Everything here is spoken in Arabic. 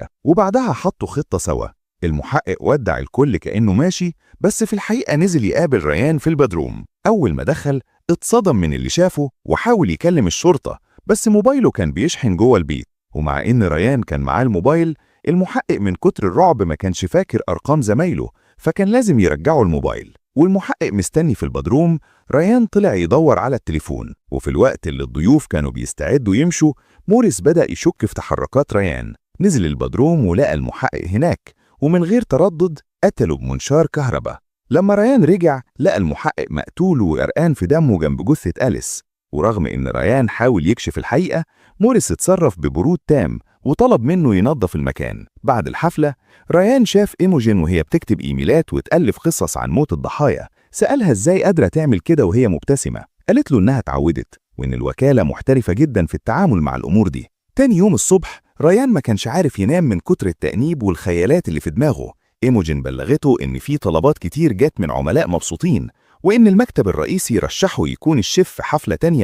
الشقة، وبعدها حطوا خطة سوا. المحقق ودع الكل كأنه ماشي، بس في الحقيقة نزل يقابل ريان في البدروم. أول ما دخل اتصدم من اللي شافه وحاول يكلم الشرطة، بس موبايله كان بيشحن جوه البيت. ومع إن ريان كان معاه الموبايل، المحقق من كتر الرعب ما كانش فاكر أرقام زمايله، فكان لازم يرجعه الموبايل. والمحقق مستني في البدروم. ريان طلع يدور على التليفون، وفي الوقت اللي الضيوف كانوا بيستعدوا يمشوا، موريس بدأ يشك في تحركات ريان. نزل البدروم ولقى المحقق هناك، ومن غير تردد قتله بمنشار كهرباء. لما ريان رجع لقى المحقق مقتول وغرقان في دمه جنب جثة أليس. ورغم إن ريان حاول يكشف الحقيقة، موريس اتصرف ببرود تام وطلب منه ينظف المكان. بعد الحفلة، ريان شاف إيموجين وهي بتكتب إيميلات وتألف قصص عن موت الضحايا. سألها إزاي قادرة تعمل كده وهي مبتسمة. قالت له إنها اتعودت، وإن الوكالة محترفة جدا في التعامل مع الأمور دي. تاني يوم الصبح، ريان ما كانش عارف ينام من كتر التأنيب والخيالات اللي في دماغه. إيموجين بلغته إن في طلبات كتير جات من عملاء مبسوطين، وإن المكتب الرئيسي رشحه يكون الشيف في حفلة تانية